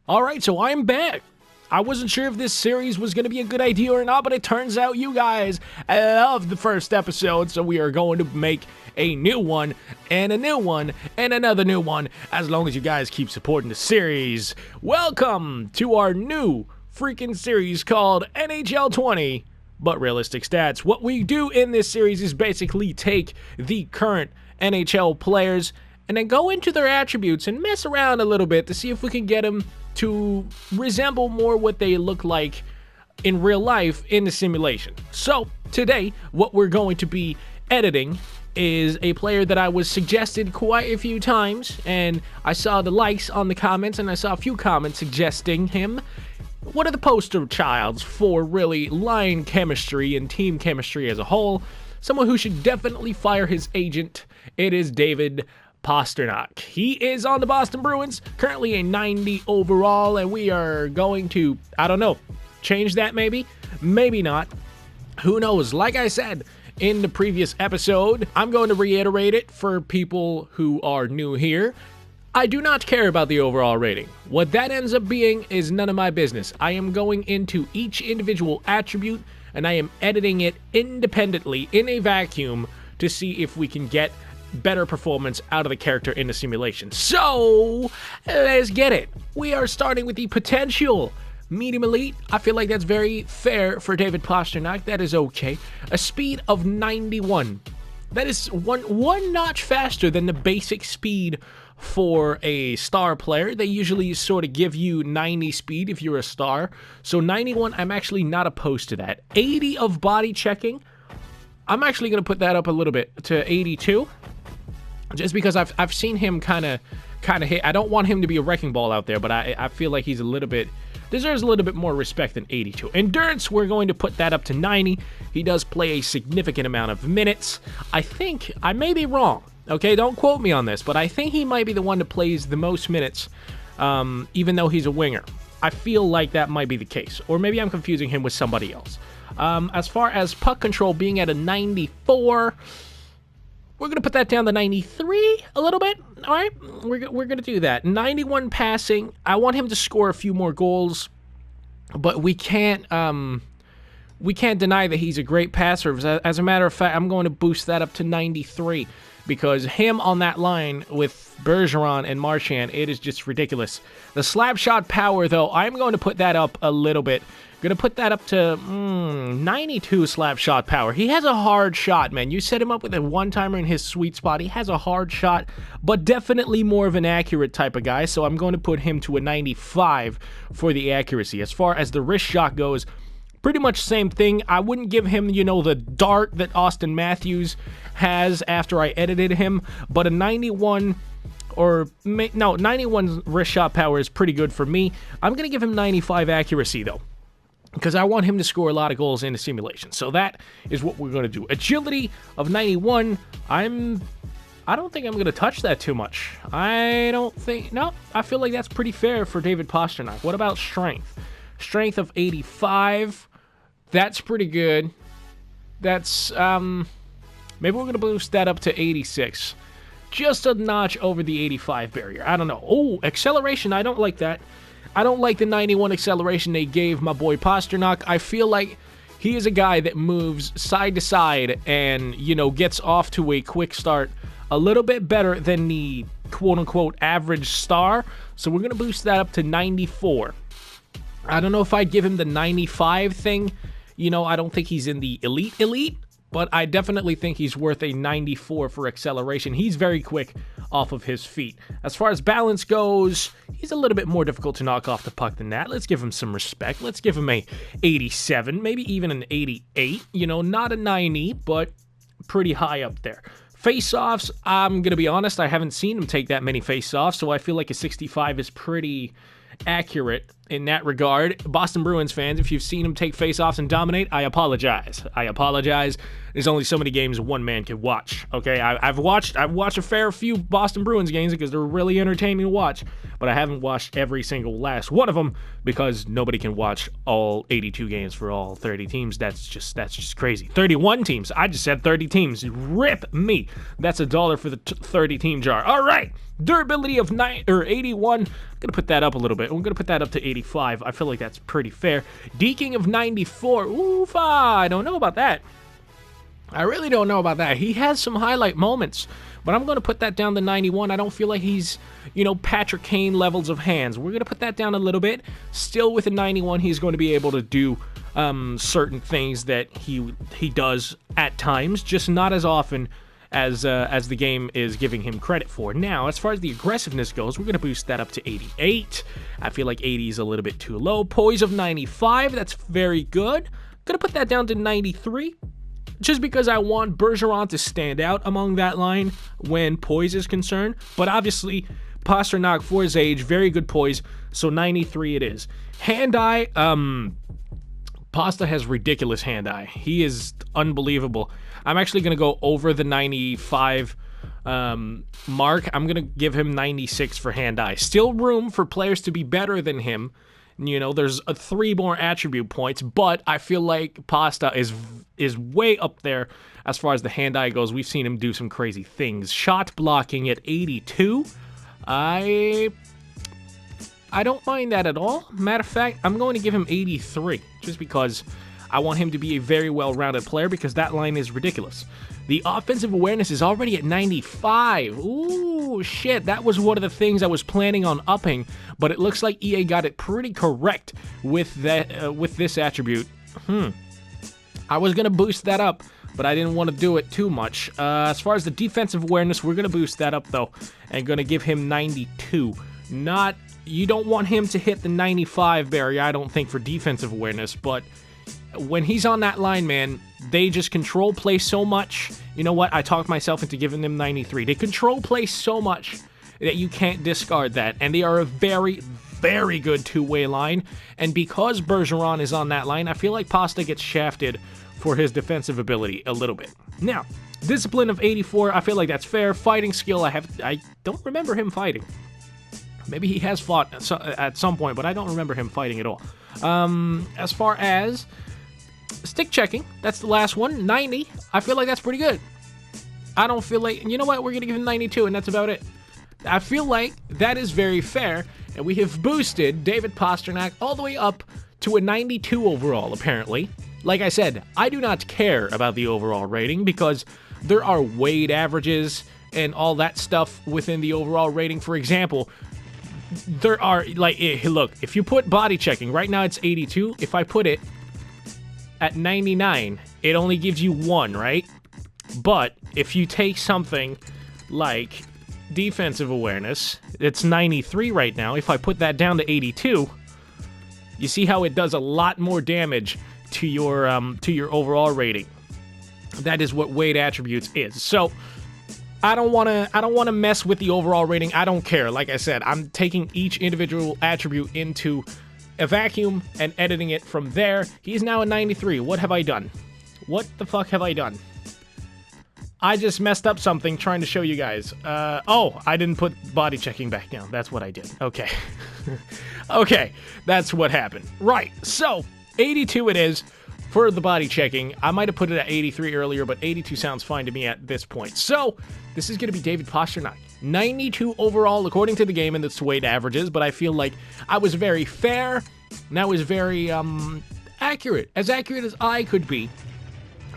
Alright, so I'm back. I wasn't sure if this series was going to be a good idea or not, but it turns out you guys loved the first episode, so we are going to make a new one, and a new one, and another new one, as long as you guys keep supporting the series. Welcome to our new freaking series called NHL 20, but Realistic Stats. What we do in this series is basically take the current NHL players and then go into their attributes and mess around a little bit to see if we can get them to resemble more what they look like in real life in the simulation. So today, what we're going to be editing is a player that I was suggested quite a few times, and I saw the likes on the comments, and I saw a few comments suggesting him. One of the poster childs for really line chemistry and team chemistry as a whole. Someone who should definitely fire his agent. It is David Pastrnak. He is on the Boston Bruins, currently a 90 overall, and we are going to, I don't know, change that maybe? Maybe not. Who knows? Like I said in the previous episode, I'm going to reiterate it for people who are new here. I do not care about the overall rating. What that ends up being is none of my business. I am going into each individual attribute, and I am editing it independently in a vacuum to see if we can get better performance out of the character in the simulation. So, let's get it. We are starting with the potential medium elite. I feel like that's very fair for David Pastrnak. That is okay. A speed of 91. That is one notch faster than the basic speed for a star player. They usually sort of give you 90 speed if you're a star. So 91, I'm actually not opposed to that. 80 of body checking. I'm actually going to put that up a little bit to 82. Just because I've seen him kind of hit. I don't want him to be a wrecking ball out there, but I feel like he's deserves a little bit more respect than 82. Endurance, we're going to put that up to 90. He does play a significant amount of minutes. I think, I may be wrong, okay? Don't quote me on this, but I think he might be the one that plays the most minutes, even though he's a winger. I feel like that might be the case. Or maybe I'm confusing him with somebody else. As far as puck control being at a 94... we're going to put that down to 93 a little bit. All right, we're going to do that. 91 passing. I want him to score a few more goals, but we can't deny that he's a great passer. As a matter of fact, I'm going to boost that up to 93 because him on that line with Bergeron and Marchand, it is just ridiculous. The slap shot power, though, I'm going to put that up a little bit. Going to put that up to 92 slap shot power. He has a hard shot, man. You set him up with a one-timer in his sweet spot. He has a hard shot, but definitely more of an accurate type of guy, so I'm going to put him to a 95 for the accuracy. As far as the wrist shot goes, pretty much same thing. I wouldn't give him, the dart that Austin Matthews has after I edited him, but a 91 wrist shot power is pretty good for me. I'm going to give him 95 accuracy, though, because I want him to score a lot of goals in the simulation. So that is what we're going to do. Agility of 91. I don't think I'm going to touch that too much. I feel like that's pretty fair for David Pastrnak. What about strength? Strength of 85. That's pretty good. That's, maybe we're going to boost that up to 86. Just a notch over the 85 barrier. I don't know. Oh, acceleration. I don't like that. I don't like the 91 acceleration they gave my boy Pastrnak. I feel like he is a guy that moves side to side and, gets off to a quick start a little bit better than the quote-unquote average star. So we're going to boost that up to 94. I don't know if I'd give him the 95 thing. I don't think he's in the elite, but I definitely think he's worth a 94 for acceleration. He's very quick off of his feet. As far as balance goes, he's a little bit more difficult to knock off the puck than that. Let's give him some respect. Let's give him a 87, maybe even an 88. Not a 90, but pretty high up there. Face-offs, I'm going to be honest, I haven't seen him take that many face-offs, so I feel like a 65 is pretty accurate. in that regard. Boston Bruins fans, if you've seen him take faceoffs and dominate, I apologize. There's only so many games one man can watch. Okay, I've watched a fair few Boston Bruins games because they're really entertaining to watch, but I haven't watched every single last one of them because nobody can watch all 82 games for all 30 teams. That's just crazy. 31 teams. I just said 30 teams. Rip me. That's $1 for the 30 team jar. All right. Durability of 81. I'm gonna put that up a little bit. We're gonna put that up to 85. I feel like that's pretty fair. Deking of 94. Oofa. I don't know about that. I really don't know about that. He has some highlight moments, but I'm going to put that down to 91. I don't feel like he's, Patrick Kane levels of hands. We're going to put that down a little bit. Still with a 91, he's going to be able to do certain things that he does at times, just not as often as the game is giving him credit for. Now, as far as the aggressiveness goes, we're going to boost that up to 88. I feel like 80 is a little bit too low. Poise of 95, that's very good. Going to put that down to 93. Just because I want Bergeron to stand out among that line when poise is concerned. But obviously, Pastrnak, for his age, very good poise, so 93 it is. Hand-eye, Pasta has ridiculous hand-eye. He is unbelievable. I'm actually going to go over the 95 mark. I'm going to give him 96 for hand-eye. Still room for players to be better than him. There's 3 more attribute points, but I feel like Pasta is way up there as far as the hand-eye goes. We've seen him do some crazy things. Shot blocking at 82. I don't mind that at all. Matter of fact, I'm going to give him 83, just because I want him to be a very well-rounded player, because that line is ridiculous. The offensive awareness is already at 95. Ooh, shit. That was one of the things I was planning on upping, but it looks like EA got it pretty correct with that with this attribute. I was going to boost that up, but I didn't want to do it too much. As far as the defensive awareness, we're going to boost that up, though, and going to give him 92. You don't want him to hit the 95 barrier, I don't think, for defensive awareness, but when he's on that line, man, they just control play so much. You know what? I talked myself into giving them 93. They control play so much that you can't discard that. And they are a very, very good two-way line. And because Bergeron is on that line, I feel like Pasta gets shafted for his defensive ability a little bit. Now, discipline of 84, I feel like that's fair. Fighting skill, I don't remember him fighting. Maybe he has fought at some point, but I don't remember him fighting at all. As far as stick checking, that's the last one, 90. I feel like that's pretty good. I don't feel like, you know what, we're going to give him 92, and that's about it. I feel like that is very fair, and we have boosted David Pastrnak all the way up to a 92 overall, apparently. Like I said, I do not care about the overall rating, because there are weighted averages and all that stuff within the overall rating. For example, there are, like, look, if you put body checking, right now it's 82. If I put it at 99, it only gives you 1, right? But if you take something like defensive awareness, it's 93 right now. If I put that down to 82, you see how it does a lot more damage to your overall rating. That is what weight attributes is. So I don't want to mess with the overall rating. I don't care. Like I said, I'm taking each individual attribute into a vacuum and editing it from there. He's now a 93. What have I done? What the fuck have I done? I just messed up something trying to show you guys. Oh, I didn't put body checking back down. That's what I did. Okay. Okay, that's what happened. Right, so 82 it is for the body checking. I might have put it at 83 earlier, but 82 sounds fine to me at this point. So this is going to be David Pastrnak. 92 overall according to the game and its weight averages, but I feel like I was very fair, and I was very accurate as I could be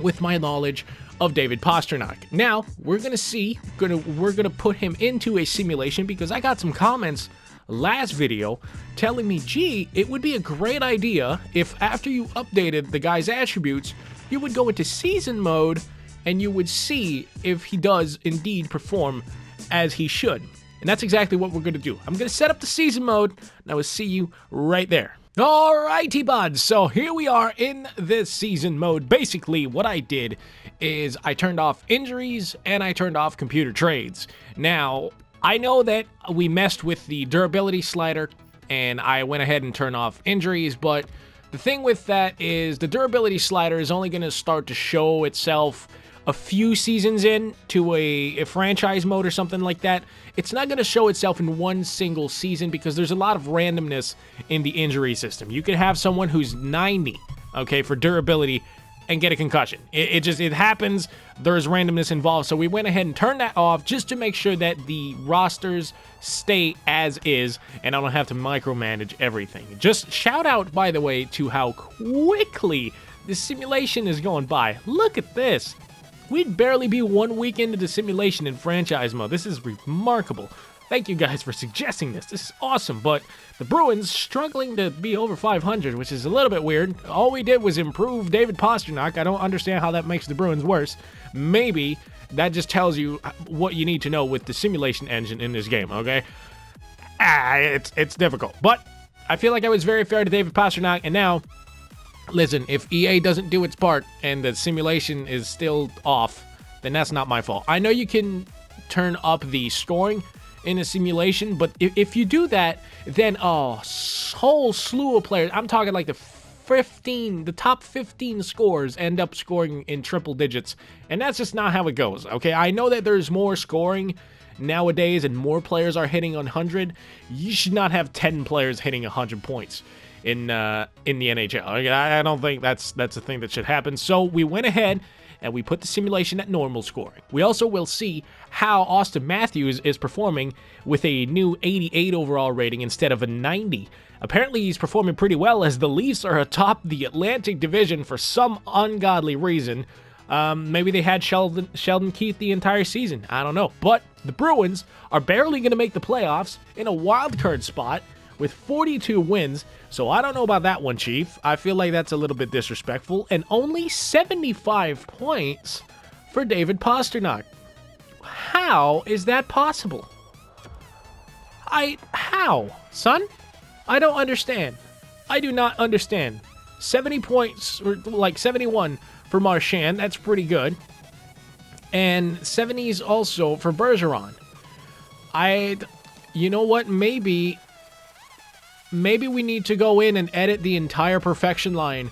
with my knowledge of David Pastrnak. Now, we're going to see, we're going to put him into a simulation, because I got some comments last video telling me, gee, it would be a great idea if after you updated the guy's attributes, you would go into season mode and you would see if he does indeed perform as he should. And that's exactly what we're going to do. I'm going to set up the season mode, and I will see you right there. Alrighty, buds. So here we are in this season mode. Basically, what I did is I turned off injuries and I turned off computer trades. Now, I know that we messed with the durability slider and I went ahead and turned off injuries, but the thing with that is the durability slider is only going to start to show itself a few seasons in to a franchise mode or something like that. It's not going to show itself in one single season because there's a lot of randomness in the injury system. You could have someone who's 90, okay, for durability and get a concussion. It happens. There's randomness involved. So we went ahead and turned that off just to make sure that the rosters stay as is and I don't have to micromanage everything. Just shout out, by the way, to how quickly the simulation is going by. Look at this. We'd barely be 1 week into the simulation in franchise mode. This is remarkable. Thank you guys for suggesting this. This is awesome, but the Bruins struggling to be over 500, which is a little bit weird. All we did was improve David Pastrnak. I don't understand how that makes the Bruins worse. Maybe that just tells you what you need to know with the simulation engine in this game, okay? It's difficult, but I feel like I was very fair to David Pastrnak, and now, listen, if EA doesn't do its part and the simulation is still off, then that's not my fault. I know you can turn up the scoring in a simulation, but if you do that, then a whole slew of players, I'm talking like the top 15 scores end up scoring in triple digits, and that's just not how it goes, okay? I know that there's more scoring nowadays and more players are hitting 100. You should not have 10 players hitting 100 points in the NHL. I don't think that's a thing that should happen. So we went ahead and we put the simulation at normal scoring. We also will see how Austin Matthews is performing with a new 88 overall rating instead of a 90. Apparently he's performing pretty well as the Leafs are atop the Atlantic Division for some ungodly reason. Maybe they had Sheldon Keefe the entire season. I don't know. But the Bruins are barely going to make the playoffs in a wild card spot with 42 wins. So I don't know about that one, Chief. I feel like that's a little bit disrespectful. And only 75 points for David Pastrnak. How is that possible? How, son? I don't understand. I do not understand. 70 points, or like 71 for Marchand. That's pretty good. And 70s also for Bergeron. You know what? Maybe we need to go in and edit the entire perfection line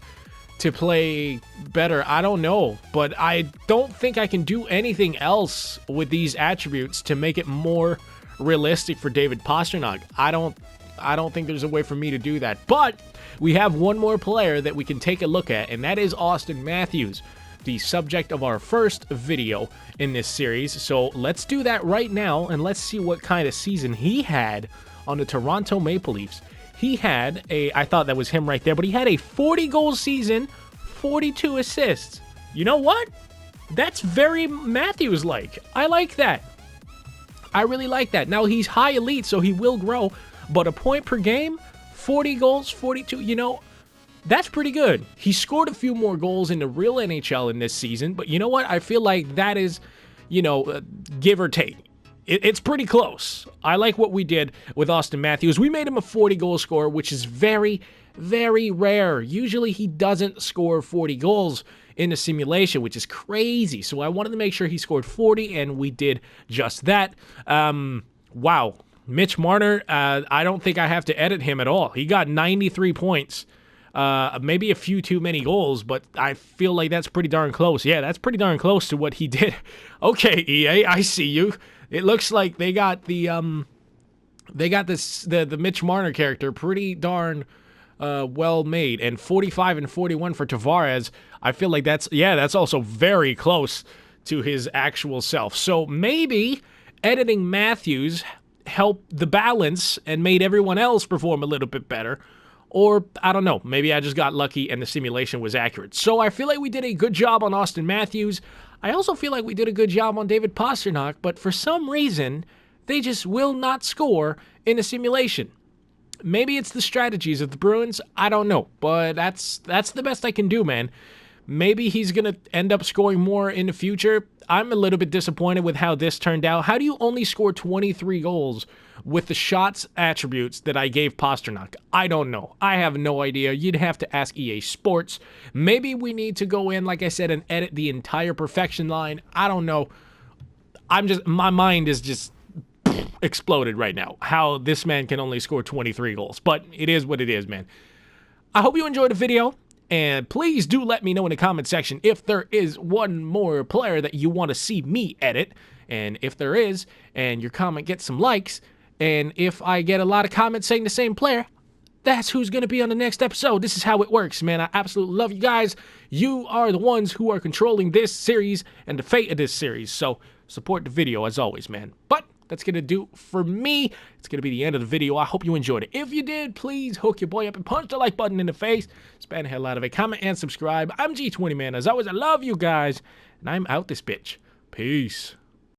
to play better. I don't know, but I don't think I can do anything else with these attributes to make it more realistic for David Pastrnak. I don't think there's a way for me to do that. But we have one more player that we can take a look at, and that is Austin Matthews, the subject of our first video in this series. So let's do that right now, and let's see what kind of season he had on the Toronto Maple Leafs. He had I thought that was him right there, but he had a 40-goal season, 42 assists. You know what? That's very Matthews-like. I like that. I really like that. Now, he's high elite, so he will grow, but a point per game, 40 goals, 42, that's pretty good. He scored a few more goals in the real NHL in this season, but you know what? I feel like that is, give or take. It's pretty close. I like what we did with Austin Matthews. We made him a 40-goal scorer, which is very, very rare. Usually he doesn't score 40 goals in a simulation, which is crazy. So I wanted to make sure he scored 40, and we did just that. Wow. Mitch Marner, I don't think I have to edit him at all. He got 93 points. Maybe a few too many goals, but I feel like that's pretty darn close. Yeah, that's pretty darn close to what he did. Okay, EA, I see you. It looks like they got the Mitch Marner character pretty darn well made, and 45 and 41 for Tavares. I feel like that's also very close to his actual self. So maybe editing Matthews helped the balance and made everyone else perform a little bit better. Or, I don't know, maybe I just got lucky and the simulation was accurate. So I feel like we did a good job on Austin Matthews. I also feel like we did a good job on David Pastrnak, but for some reason, they just will not score in a simulation. Maybe it's the strategies of the Bruins, I don't know, but that's the best I can do, man. Maybe he's going to end up scoring more in the future. I'm a little bit disappointed with how this turned out. How do you only score 23 goals with the shots attributes that I gave Pastrnak? I don't know. I have no idea. You'd have to ask EA Sports. Maybe we need to go in, like I said, and edit the entire perfection line. I don't know. My mind is just exploded right now. How this man can only score 23 goals. But it is what it is, man. I hope you enjoyed the video. And please do let me know in the comment section if there is one more player that you want to see me edit. And if there is, and your comment gets some likes, and if I get a lot of comments saying the same player, that's who's going to be on the next episode. This is how it works, man. I absolutely love you guys. You are the ones who are controlling this series and the fate of this series. So support the video as always, man. But that's going to do for me. It's going to be the end of the video. I hope you enjoyed it. If you did, please hook your boy up and punch the like button in the face. Spam the hell out of it. Comment and subscribe. I'm G20, man. As always, I love you guys. And I'm out this bitch. Peace.